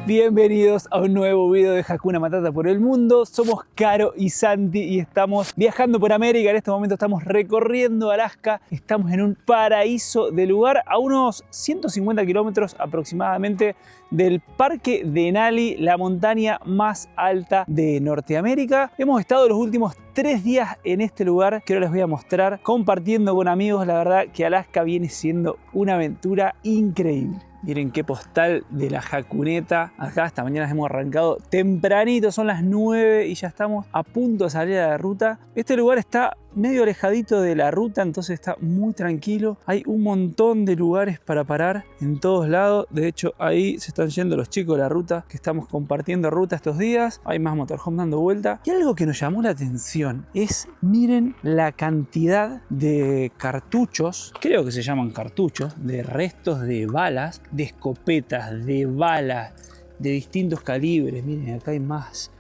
Bienvenidos a un nuevo video de Hakuna Matata por el mundo. Somos Caro y Santi y estamos viajando por América. En este momento estamos recorriendo Alaska. Estamos en un paraíso de lugar a unos 150 kilómetros aproximadamente del Parque Denali, la montaña más alta de Norteamérica. Hemos estado los últimos 3 días en este lugar que ahora les voy a mostrar, compartiendo con amigos. La verdad que Alaska viene siendo una aventura increíble. Miren qué postal de la Hakuneta. Acá esta mañana hemos arrancado tempranito, son las 9 y ya estamos a punto de salir a la ruta. Este lugar está medio alejadito de la ruta, entonces está muy tranquilo. Hay un montón de lugares para parar en todos lados. De hecho, ahí se están yendo los chicos de la ruta, que estamos compartiendo ruta estos días. Hay más motorhome dando vuelta. Y algo que nos llamó la atención es, miren la cantidad de cartuchos, creo que se llaman cartuchos, de restos de balas, de escopetas, de balas de distintos calibres. Miren, acá hay más.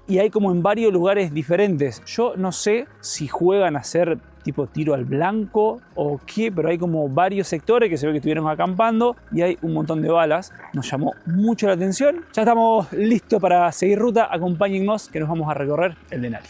Y hay como en varios lugares diferentes. Yo no sé si juegan a hacer tipo tiro al blanco o qué, pero hay como varios sectores que se ve que estuvieron acampando y hay un montón de balas. Nos llamó mucho la atención. Ya estamos listos para seguir ruta. Acompáñennos que nos vamos a recorrer el Denali.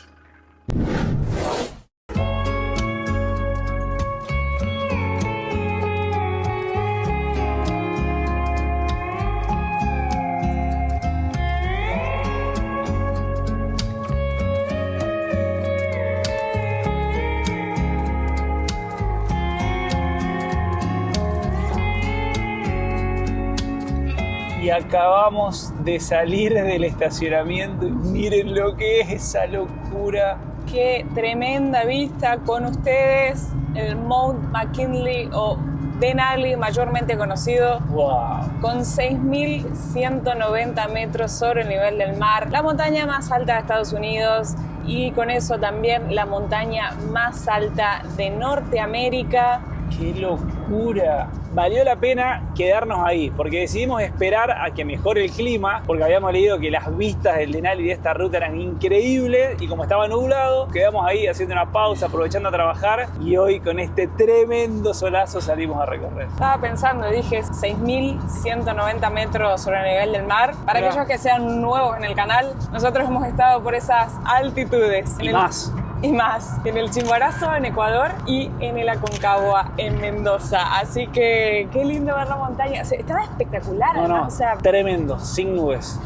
Y acabamos de salir del estacionamiento y miren lo que es esa locura. Qué tremenda vista con ustedes, el Mount McKinley o Denali, mayormente conocido, Wow. con 6.190 metros sobre el nivel del mar, la montaña más alta de Estados Unidos y con eso también la montaña más alta de Norteamérica. ¡Qué locura! Valió la pena quedarnos ahí porque decidimos esperar a que mejore el clima, porque habíamos leído que las vistas del Denali de esta ruta eran increíbles y como estaba nublado, quedamos ahí haciendo una pausa, aprovechando a trabajar y hoy con este tremendo solazo salimos a recorrer. Estaba pensando, dije 6.190 metros sobre el nivel del mar. Para aquellos que sean nuevos en el canal, nosotros hemos estado por esas altitudes. Y más, en el Chimborazo en Ecuador y en el Aconcagua en Mendoza. Así que qué lindo ver la montaña. O sea, estaba espectacular, no, o sea, tremendo, sin nubes.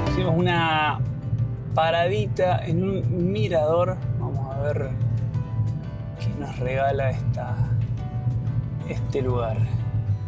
Hicimos una paradita en un mirador. Vamos a ver qué nos regala este lugar.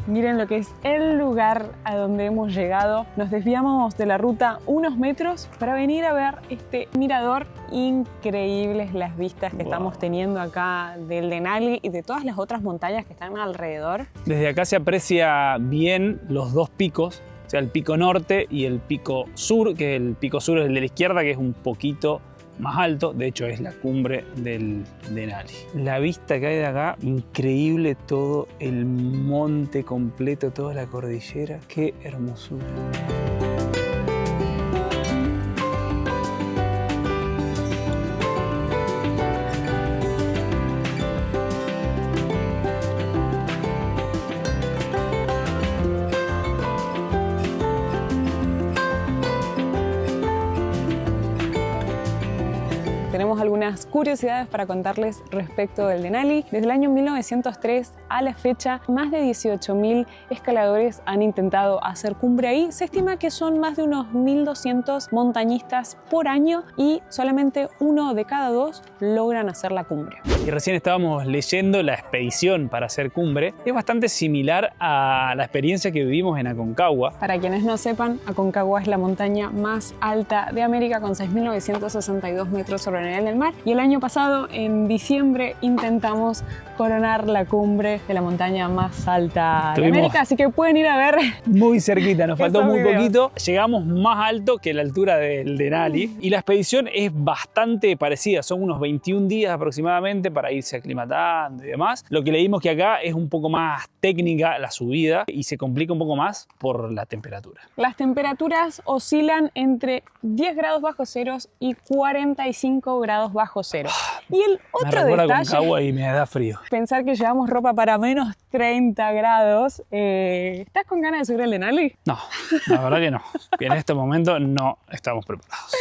miren lo que es el lugar a donde hemos llegado. Nos desviamos de la ruta unos metros para venir a ver este mirador. Increíbles las vistas que estamos teniendo acá del Denali y de todas las otras montañas que están alrededor. Desde acá se aprecia bien los dos picos, o sea, el pico norte y el pico sur, que el pico sur es el de la izquierda, que es un poquito más alto, de hecho es la cumbre del Denali. La vista que hay de acá, increíble, todo el monte completo, toda la cordillera, qué hermosura. Tenemos algunas curiosidades para contarles respecto del Denali. Desde el año 1903 a la fecha, más de 18.000 escaladores han intentado hacer cumbre ahí. Se estima que son más de unos 1.200 montañistas por año y solamente 1 de cada 2 logran hacer la cumbre. Y recién estábamos leyendo la expedición para hacer cumbre. Es bastante similar a la experiencia que vivimos en Aconcagua. Para quienes no sepan, Aconcagua es la montaña más alta de América con 6.962 metros sobre el nivel del mar y Y el año pasado, en diciembre, intentamos coronar la cumbre de la montaña más alta de América, así que pueden ir a ver. Muy cerquita, nos faltó muy videos. poquito. Llegamos más alto que la altura del Denali y la expedición es bastante parecida, son unos 21 días aproximadamente para irse aclimatando y demás. Lo que leímos que acá es un poco más técnica la subida y se complica un poco más por la temperatura. Las temperaturas oscilan entre 10 grados bajo cero y 45 grados bajo cero. Y el otro me detalle, Concagua y me da frío. Pensar que llevamos ropa para menos 30 grados. ¿Estás con ganas de subir el Denali? No, la verdad que no. Que en este momento no estamos preparados.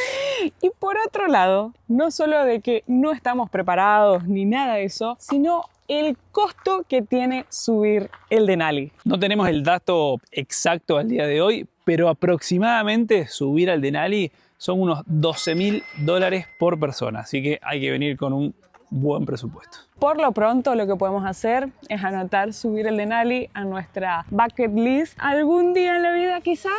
Y por otro lado, no solo de que no estamos preparados ni nada de eso, sino el costo que tiene subir el Denali. No tenemos el dato exacto al día de hoy, pero aproximadamente subir al Denali son unos $12.000 por persona. Así que hay que venir con un buen presupuesto. Por lo pronto, lo que podemos hacer es anotar subir el Denali a nuestra bucket list algún día en la vida, quizás.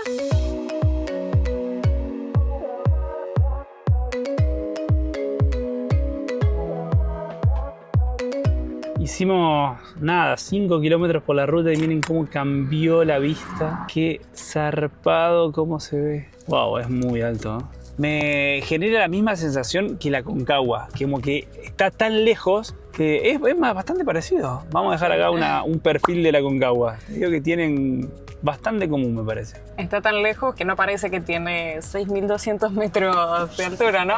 Hicimos nada, 5 kilómetros por la ruta y miren cómo cambió la vista. Qué zarpado cómo se ve. Wow, es muy alto, ¿no? Me genera la misma sensación que la Concagua, que como que está tan lejos que es bastante parecido. Vamos a dejar acá un perfil de la Concagua. Digo que tienen bastante común, me parece. Está tan lejos que no parece que tiene 6.200 metros de altura, ¿no?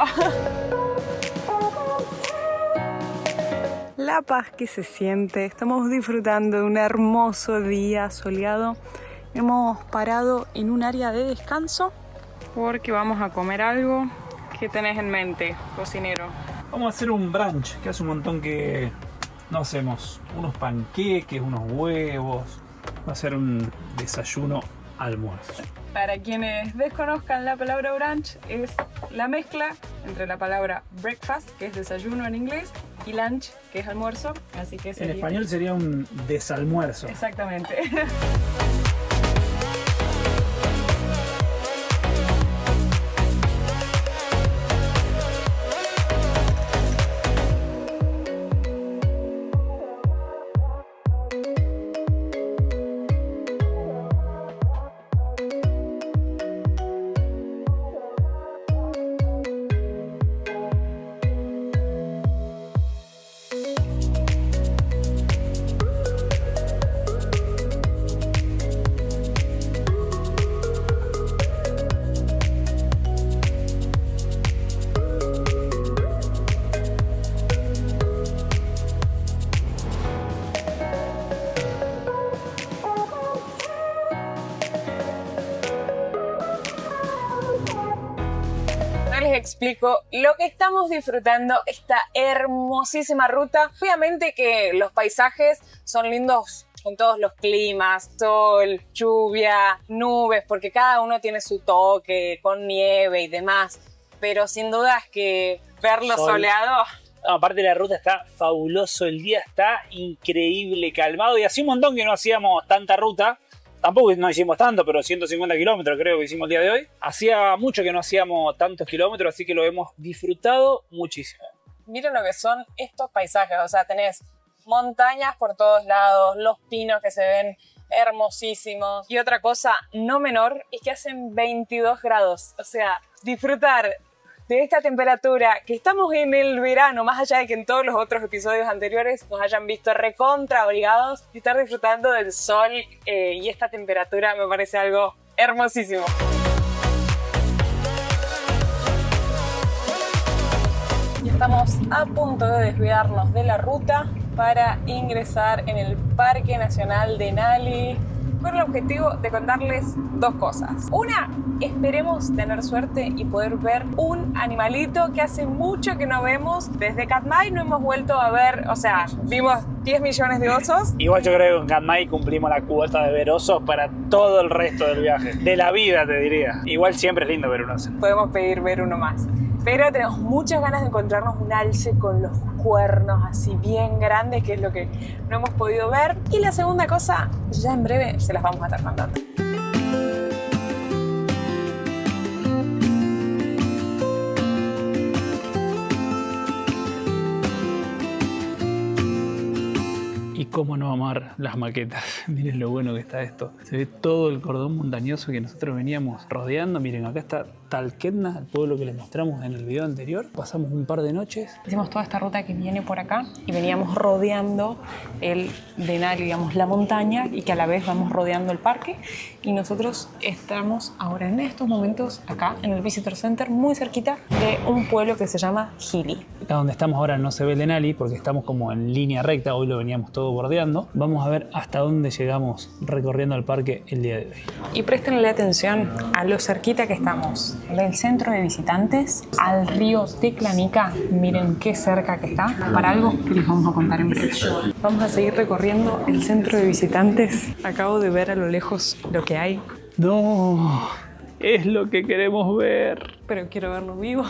La paz que se siente. Estamos disfrutando de un hermoso día soleado. Hemos parado en un área de descanso porque vamos a comer algo. ¿Qué tenés en mente, cocinero? Vamos a hacer un brunch, que hace un montón que no hacemos. Unos panqueques, unos huevos. Va a ser un desayuno almuerzo. Para quienes desconozcan la palabra brunch, es la mezcla entre la palabra breakfast, que es desayuno en inglés, y lunch, que es almuerzo. Así que sería... En español sería un desalmuerzo. Exactamente. Les explico lo que estamos disfrutando esta hermosísima ruta. Obviamente que los paisajes son lindos con todos los climas, sol, lluvia, nubes, porque cada uno tiene su toque, con nieve y demás, pero sin duda es que verlo soleado... No, aparte la ruta está fabuloso, el día está increíble, calmado, y hace un montón que no hacíamos tanta ruta. Tampoco no hicimos tanto, pero 150 kilómetros creo que hicimos el día de hoy. Hacía mucho que no hacíamos tantos kilómetros, así que lo hemos disfrutado muchísimo. Miren lo que son estos paisajes, o sea, tenés montañas por todos lados, los pinos que se ven hermosísimos. Y otra cosa no menor es que hacen 22 grados, o sea, disfrutar de esta temperatura, que estamos en el verano, más allá de que en todos los otros episodios anteriores nos hayan visto recontra abrigados, y estar disfrutando del sol y esta temperatura me parece algo hermosísimo. Y estamos a punto de desviarnos de la ruta para ingresar en el Parque Nacional Denali, con el objetivo de contarles dos cosas. Una, esperemos tener suerte y poder ver un animalito que hace mucho que no vemos. Desde Katmai no hemos vuelto a ver, o sea, vimos 10 millones de osos. Igual yo creo que en Katmai cumplimos la cuota de ver osos para todo el resto del viaje. De la vida, te diría. Igual siempre es lindo ver un oso. Podemos pedir ver uno más. Pero tenemos muchas ganas de encontrarnos un alce con los cuernos así bien grandes, que es lo que no hemos podido ver. Y la segunda cosa, ya en breve se las vamos a estar contando. Y cómo no amar las maquetas. Miren lo bueno que está esto. Se ve todo el cordón montañoso que nosotros veníamos rodeando. Miren, acá está Talkeetna, el pueblo que les mostramos en el video anterior. Pasamos un par de noches. Hicimos toda esta ruta que viene por acá y veníamos rodeando el Denali, digamos, la montaña, y que a la vez vamos rodeando el parque. Y nosotros estamos ahora en estos momentos acá en el Visitor Center, muy cerquita de un pueblo que se llama Gili. Acá donde estamos ahora no se ve el Denali porque estamos como en línea recta. Hoy lo veníamos todo bordeando. Vamos a ver hasta dónde llegamos recorriendo el parque el día de hoy. Y préstenle atención a lo cerquita que estamos del centro de visitantes al río Teclanica. Miren qué cerca que está, para algo que les vamos a contar en breve. Vamos a seguir recorriendo el centro de visitantes. Acabo de ver a lo lejos lo que hay. No, es lo que queremos ver. Pero quiero verlo vivo.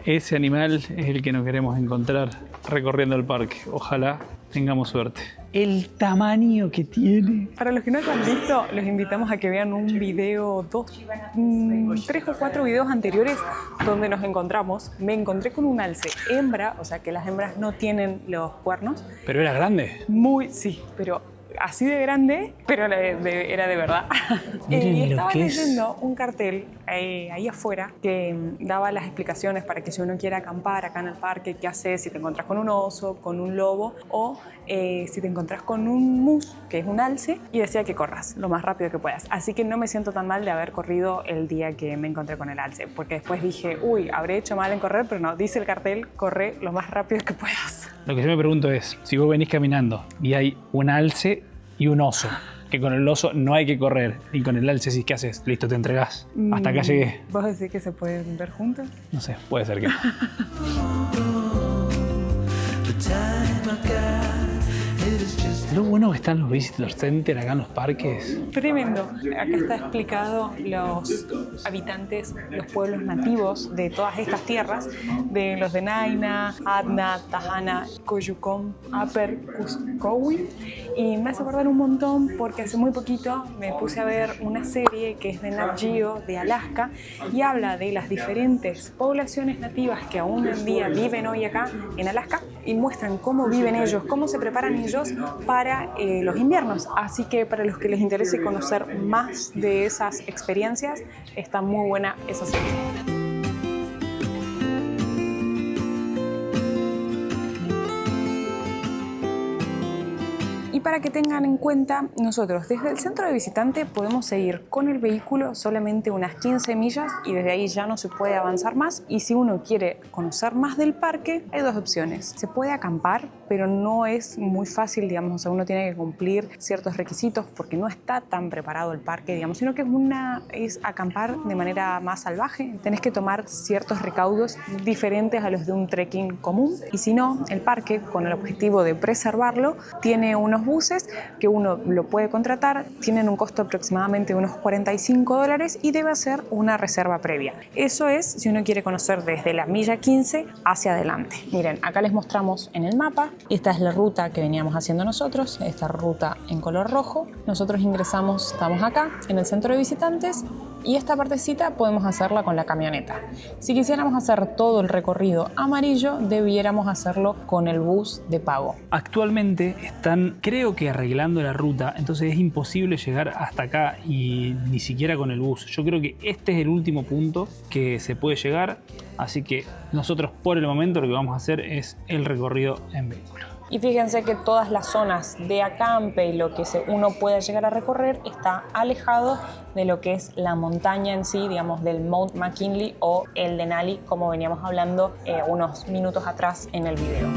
Ese animal es el que nos queremos encontrar recorriendo el parque. Ojalá tengamos suerte. El tamaño que tiene. Para los que no lo han visto, los invitamos a que vean un video, 3 o 4 videos anteriores donde nos encontramos. Me encontré con un alce hembra, o sea que las hembras no tienen los cuernos. Pero era grande. Sí, pero así de grande, pero era de verdad. Y estaba leyendo un cartel ahí afuera que daba las explicaciones para que si uno quiere acampar acá en el parque, qué haces si te encontrás con un oso, con un lobo, o si te encontrás con un mus, que es un alce, y decía que corras lo más rápido que puedas. Así que no me siento tan mal de haber corrido el día que me encontré con el alce, porque después dije, uy, habré hecho mal en correr, pero no, dice el cartel, corre lo más rápido que puedas. Lo que yo me pregunto es, si vos venís caminando y hay un alce y un oso, que con el oso no hay que correr, y con el alce sí, ¿qué haces? Listo, te entregás. Hasta acá llegué. ¿Vos decís que se pueden ver juntos? No sé, puede ser que no. Lo bueno que están los Visitor Center acá en los parques. Tremendo. Acá está explicado los habitantes, los pueblos nativos de todas estas tierras, de los de Naina, Adna, Tahana, Koyukon, Upper Kuskokwim. Y me hace acordar un montón porque hace muy poquito me puse a ver una serie que es de Nat Geo de Alaska y habla de las diferentes poblaciones nativas que aún en día viven hoy acá en Alaska y muestran cómo viven ellos, cómo se preparan ellos para los inviernos. Así que para los que les interese conocer más de esas experiencias, está muy buena esa serie. Y para que tengan en cuenta, nosotros desde el centro de visitante podemos seguir con el vehículo solamente unas 15 millas y desde ahí ya no se puede avanzar más. Y si uno quiere conocer más del parque, hay dos opciones. Se puede acampar, pero no es muy fácil, digamos, o sea, uno tiene que cumplir ciertos requisitos porque no está tan preparado el parque, digamos, sino que es acampar de manera más salvaje. Tenés que tomar ciertos recaudos diferentes a los de un trekking común. Y si no, el parque, con el objetivo de preservarlo, tiene unos buses que uno lo puede contratar, tienen un costo aproximadamente de unos $45 y debe hacer una reserva previa. Eso es si uno quiere conocer desde la milla 15 hacia adelante. Miren, acá les mostramos en el mapa, esta es la ruta que veníamos haciendo nosotros, esta ruta en color rojo. Nosotros ingresamos, estamos acá en el centro de visitantes y esta partecita podemos hacerla con la camioneta. Si quisiéramos hacer todo el recorrido amarillo, debiéramos hacerlo con el bus de pago. Actualmente están, creo que arreglando la ruta, entonces es imposible llegar hasta acá y ni siquiera con el bus. Yo creo que este es el último punto que se puede llegar, así que nosotros por el momento lo que vamos a hacer es el recorrido en vehículo. Y fíjense que todas las zonas de acampe y lo que uno pueda llegar a recorrer está alejado de lo que es la montaña en sí, digamos, del Mount McKinley o el Denali, como veníamos hablando unos minutos atrás en el video.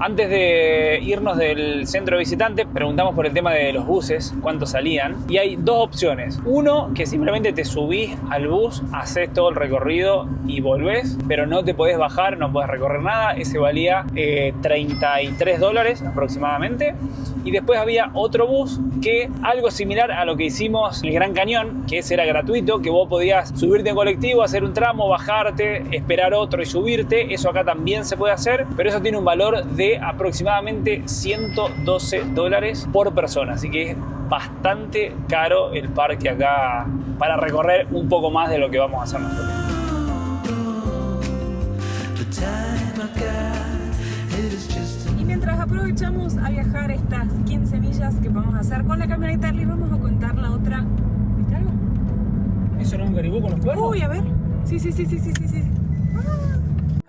Antes de irnos del centro de visitantes, preguntamos por el tema de los buses, cuántos salían. Y hay dos opciones. Uno, que simplemente te subís al bus, haces todo el recorrido y volvés, pero no te podés bajar, no podés recorrer nada. Ese valía $33 aproximadamente. Y después había otro bus que, algo similar a lo que hicimos en el Gran Cañón, que ese era gratuito, que vos podías subirte en colectivo, hacer un tramo, bajarte, esperar otro y subirte. Eso acá también se puede hacer, pero eso tiene un valor de aproximadamente $112 por persona, así que es bastante caro el parque acá para recorrer un poco más de lo que vamos a hacer nosotros. Y mientras aprovechamos a viajar estas 15 millas que vamos a hacer con la camioneta, les vamos a contar la otra. ¿Viste algo? ¿Eso era un caribú con los cuernos? Uy, a ver. Sí.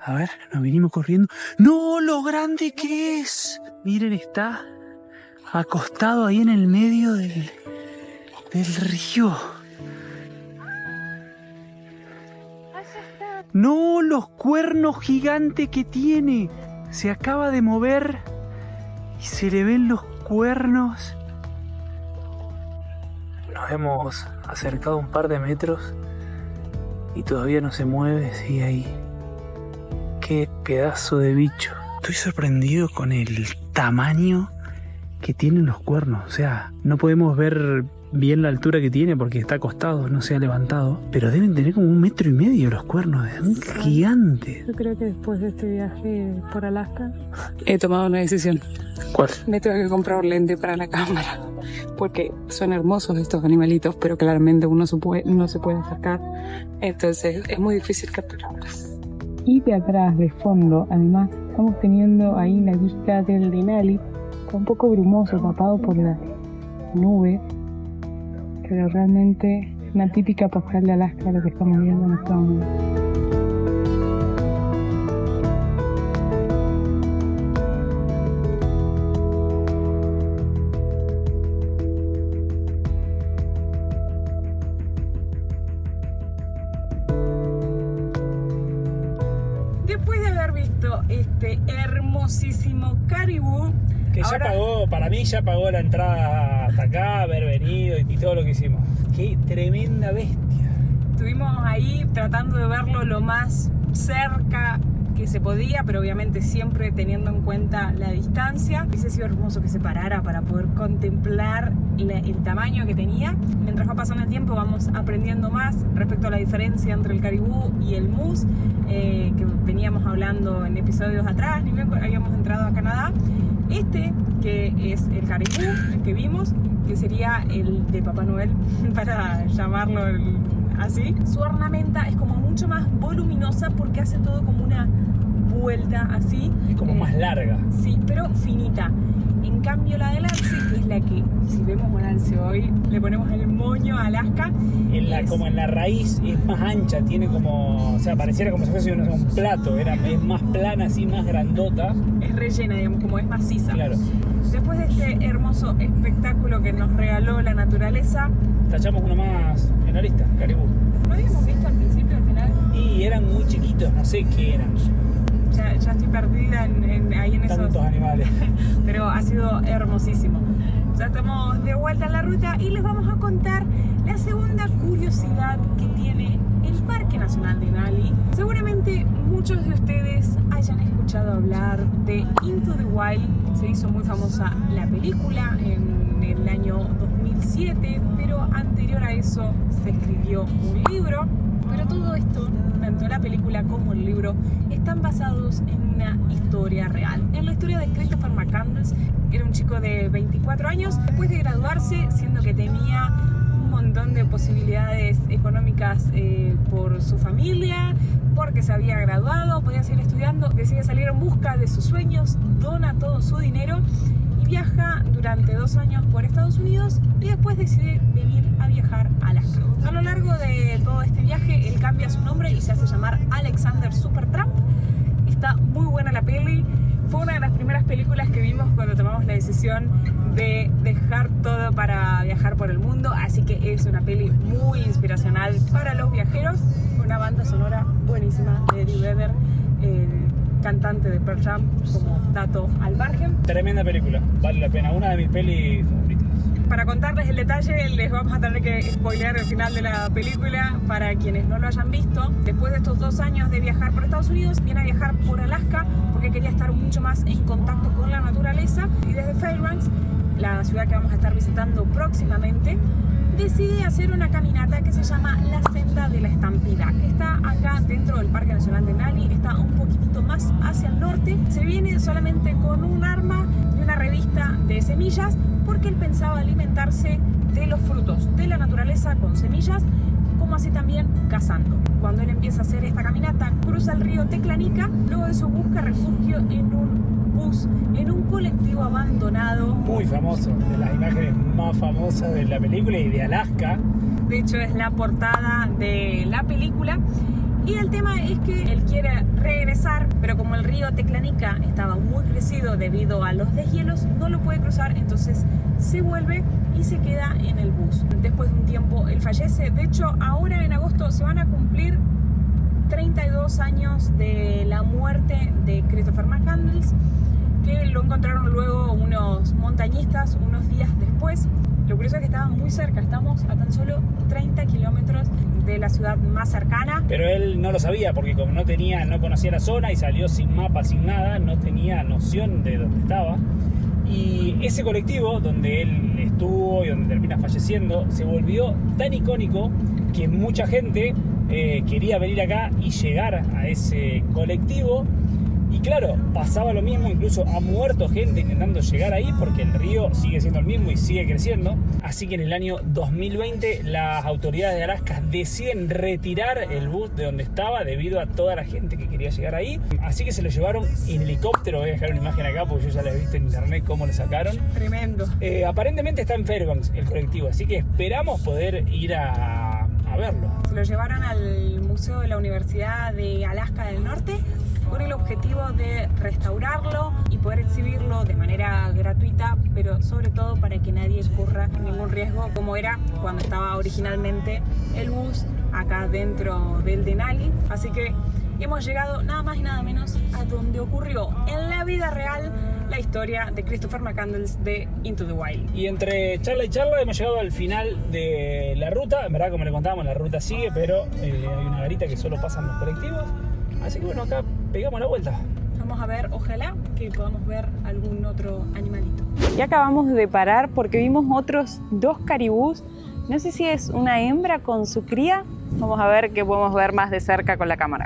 A ver, nos vinimos corriendo. ¡No, lo grande que es! Miren, está acostado ahí en el medio del río. ¡No, los cuernos gigantes que tiene! Se acaba de mover y se le ven los cuernos. Nos hemos acercado un par de metros y todavía no se mueve, sigue ahí. ¡Qué pedazo de bicho! Estoy sorprendido con el tamaño que tienen los cuernos. O sea, no podemos ver bien la altura que tiene porque está acostado, no se ha levantado. Pero deben tener como 1,5 metros los cuernos. Es un gigante. Yo creo que después de este viaje por Alaska he tomado una decisión. ¿Cuál? Me tengo que comprar un lente para la cámara. Porque son hermosos estos animalitos, pero claramente uno no se puede acercar. Entonces es muy difícil capturarlos. Y de atrás, de fondo, además, estamos teniendo ahí la vista del Denali. Está un poco brumoso, tapado por la nube. Pero realmente una típica postal de Alaska lo que estamos viendo en este momento. Después de haber visto este hermosísimo caribú, Que ahora, ya pagó, para mí ya pagó la entrada hasta acá, haber venido y todo lo que hicimos. ¡Qué tremenda bestia! estuvimos ahí tratando de verlo lo más cerca que se podía, pero obviamente siempre teniendo en cuenta la distancia. Hubiese sido hermoso que se parara para poder contemplar el tamaño que tenía. Mientras va pasando el tiempo vamos aprendiendo más respecto a la diferencia entre el caribú y el moose, que veníamos hablando en episodios atrás, ni bien habíamos entrado a Canadá. Este, que es el caribú, el que vimos, que sería el de Papá Noel, para llamarlo así. Su ornamenta es como mucho más voluminosa porque hace todo como una vuelta así. Es como más larga. Sí, pero finita. En cambio la del alce, que es la que, si vemos un alce hoy, le ponemos el moño a Alaska. Como en la raíz es más ancha, tiene como, o sea, pareciera como si fuese un plato, es más plana, así, más grandota. Es rellena, digamos, como es maciza. Claro. Después de este hermoso espectáculo que nos regaló la naturaleza, Tachamos uno más en la lista, caribú. ¿lo habíamos visto al principio, al final? Y eran muy chiquitos, no sé qué eran. Ya estoy perdida ahí en esos... Tantos animales. Pero ha sido hermosísimo. Ya estamos de vuelta en la ruta y les vamos a contar la segunda curiosidad que tiene el Parque Nacional Denali. Seguramente muchos de ustedes hayan escuchado hablar de Into the Wild. Se hizo muy famosa la película en el año 2007, pero anterior a eso se escribió un libro. Pero todo esto, tanto la película como el libro, están basados en una historia real. En la historia de Christopher McCandless, que era un chico de 24 años, después de graduarse, siendo que tenía un montón de posibilidades económicas por su familia, porque se había graduado, podía seguir estudiando, decide salir en busca de sus sueños, dona todo su dinero y viaja durante 2 años por Estados Unidos y después decide venir a viajar a Alaska. A lo largo de todo este viaje, él cambia su nombre y se hace llamar Alexander Supertramp. Está muy buena la peli. Fue una de las primeras películas que vimos cuando tomamos la decisión de dejar todo para viajar por el mundo. Así que es una peli muy inspiracional para los viajeros. Una banda sonora buenísima de Eddie Vedder, el cantante de Pearl Jam, como dato al margen. Tremenda película, vale la pena. Una de mis pelis favoritas. Para contarles el detalle, les vamos a tener que spoilear el final de la película para quienes no lo hayan visto. Después de estos 2 años de viajar por Estados Unidos, viene a viajar por Alaska porque quería estar mucho más en contacto con la naturaleza. Y desde Fairbanks, la ciudad que vamos a estar visitando próximamente, decide hacer una caminata que se llama La Senda de la Estampida, que está acá dentro del Parque Nacional Denali, está un poquitito más hacia el norte. Se viene solamente con un arma y una revista de semillas, porque él pensaba alimentarse de los frutos de la naturaleza con semillas como así también cazando. Cuando él empieza a hacer esta caminata, cruza el río Teclanica, luego de eso busca refugio en un bus, en un colectivo abandonado. Muy famoso, de las imágenes más famosas de la película y de Alaska. De hecho, es la portada de la película. Y el tema es que él quiere regresar, pero como el río Teclanica estaba muy crecido debido a los deshielos, no lo puede cruzar, entonces se vuelve y se queda en el bus. Después de un tiempo él fallece. De hecho, ahora en agosto se van a cumplir 32 años de la muerte de Christopher McCandless, que lo encontraron luego unos montañistas unos días después. Lo curioso es que estaba muy cerca, estamos a tan solo 30 kilómetros de la ciudad más cercana. Pero él no lo sabía porque como no conocía la zona y salió sin mapa, sin nada, no tenía noción de dónde estaba. Y ese colectivo donde él estuvo y donde termina falleciendo se volvió tan icónico que mucha gente quería venir acá y llegar a ese colectivo. Y claro, pasaba lo mismo, incluso ha muerto gente intentando llegar ahí porque el río sigue siendo el mismo y sigue creciendo. Así que en el año 2020 las autoridades de Alaska deciden retirar el bus de donde estaba debido a toda la gente que quería llegar ahí. Así que se lo llevaron en helicóptero. Voy a dejar una imagen acá porque yo ya la he visto en internet cómo lo sacaron. Tremendo. Aparentemente está en Fairbanks el colectivo, así que esperamos poder ir a verlo. Se lo llevaron al Museo de la Universidad de Alaska del Norte con el objetivo de restaurarlo y poder exhibirlo de manera gratuita, pero sobre todo para que nadie corra ningún riesgo como era cuando estaba originalmente el bus acá dentro del Denali. Así que hemos llegado nada más y nada menos a donde ocurrió en la vida real la historia de Christopher McCandless de Into the Wild. Y entre charla y charla hemos llegado al final de la ruta. En verdad, como le contábamos, la ruta sigue, pero hay una garita que solo pasan los colectivos. Así que bueno, acá pegamos la vuelta. Vamos a ver, ojalá que podamos ver algún otro animalito. Y acabamos de parar porque vimos otros 2 caribús. No sé si es una hembra con su cría. Vamos a ver qué podemos ver más de cerca con la cámara.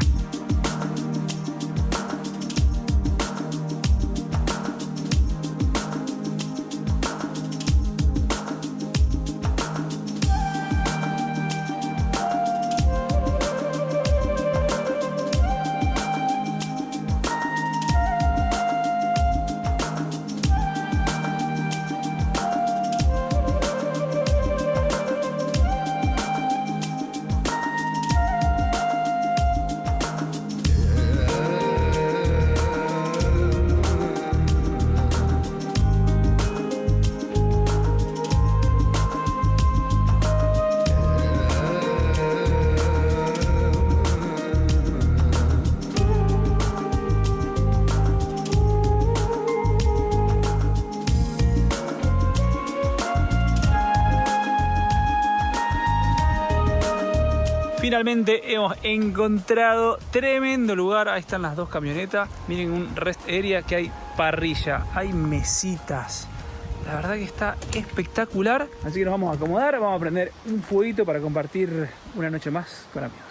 Finalmente hemos encontrado tremendo lugar. Ahí están las 2 camionetas. Miren, un rest area que hay parrilla, hay mesitas. La verdad que está espectacular. Así que nos vamos a acomodar, vamos a prender un fueguito para compartir una noche más con amigos.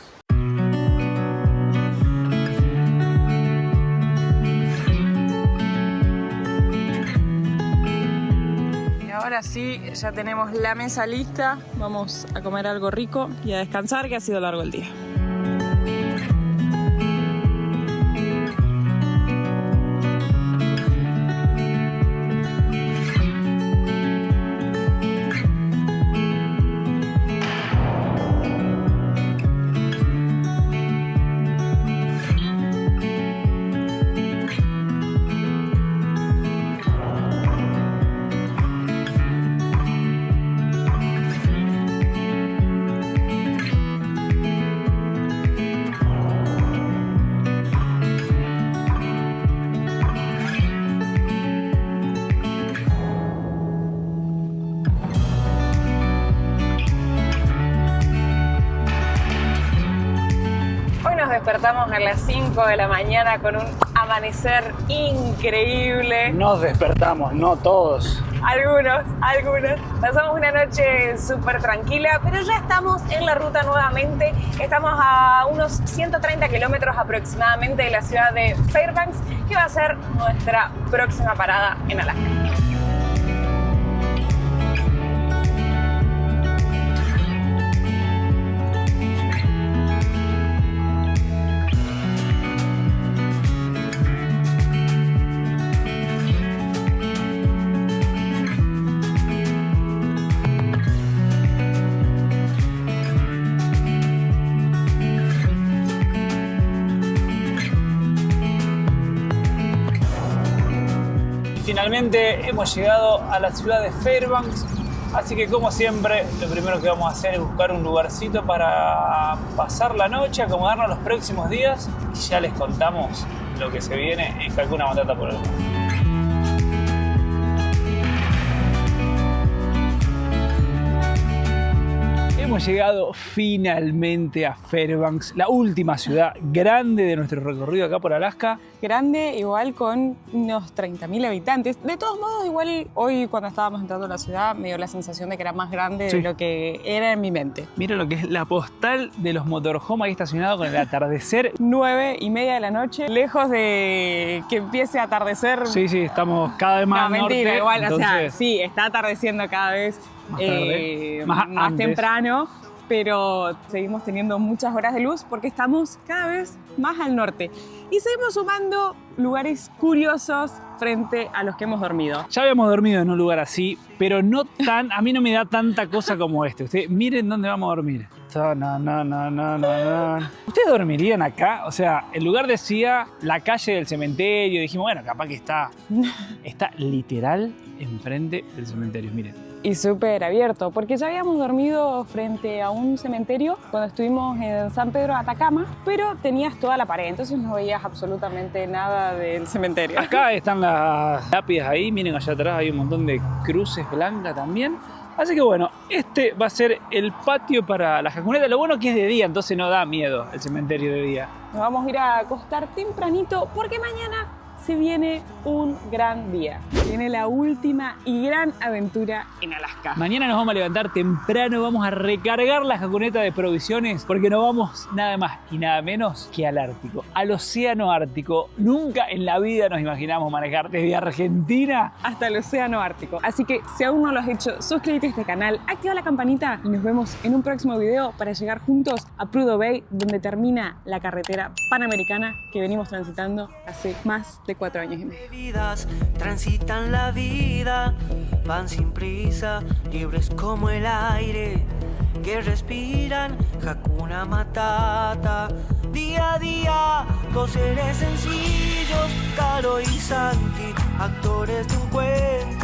Ahora sí, ya tenemos la mesa lista. Vamos a comer algo rico y a descansar, que ha sido largo el día. Despertamos a las 5 de la mañana con un amanecer increíble. Nos despertamos, no todos. Algunos. Pasamos una noche súper tranquila, pero ya estamos en la ruta nuevamente. Estamos a unos 130 kilómetros aproximadamente de la ciudad de Fairbanks, que va a ser nuestra próxima parada en Alaska. finalmente hemos llegado a la ciudad de Fairbanks. Así que como siempre, lo primero que vamos a hacer es buscar un lugarcito para pasar la noche, acomodarnos los próximos días y ya les contamos lo que se viene en Hakuna Matata por el mundo. Hemos llegado finalmente a Fairbanks, la última ciudad grande de nuestro recorrido acá por Alaska. Grande, igual con unos 30.000 habitantes. De todos modos, igual hoy cuando estábamos entrando a la ciudad me dio la sensación de que era más grande de lo que era en mi mente. Mira lo que es la postal de los motorhome ahí estacionados con el atardecer. 9:30 de la noche, lejos de que empiece a atardecer. Sí, estamos cada vez más al norte. Mentira, igual, entonces, o sea, sí, está atardeciendo cada vez más tarde, más temprano, pero seguimos teniendo muchas horas de luz porque estamos cada vez más al norte. Y seguimos sumando lugares curiosos frente a los que hemos dormido. Ya habíamos dormido en un lugar así, pero no tan, a mí no me da tanta cosa como este. Ustedes miren dónde vamos a dormir. No. ¿Ustedes dormirían acá? O sea, el lugar decía la calle del cementerio. Dijimos, bueno, capaz que está literal enfrente del cementerio, miren. Y súper abierto, porque ya habíamos dormido frente a un cementerio cuando estuvimos en San Pedro de Atacama, pero tenías toda la pared, entonces no veías absolutamente nada del cementerio. Acá están las lápidas ahí, miren allá atrás hay un montón de cruces blancas también. Así que bueno, este va a ser el patio para la jacuneta. Lo bueno que es de día, entonces no da miedo el cementerio de día. Nos vamos a ir a acostar tempranito porque mañana se viene un gran día. Viene la última y gran aventura en Alaska. Mañana nos vamos a levantar temprano, vamos a recargar la jacuneta de provisiones porque nos vamos nada más y nada menos que al Ártico, al océano Ártico. Nunca en la vida nos imaginamos manejar desde Argentina hasta el océano Ártico. Así que si aún no lo has hecho, suscríbete a este canal, activa la campanita y nos vemos en un próximo video para llegar juntos a Prudhoe Bay, donde termina la carretera panamericana que venimos transitando hace más de 4 años y medio. Vidas transitan la vida, van sin prisa, libres como el aire que respiran. Hakuna Matata, día a día, 2 seres sencillos, Caro y Santi, actores de un cuento.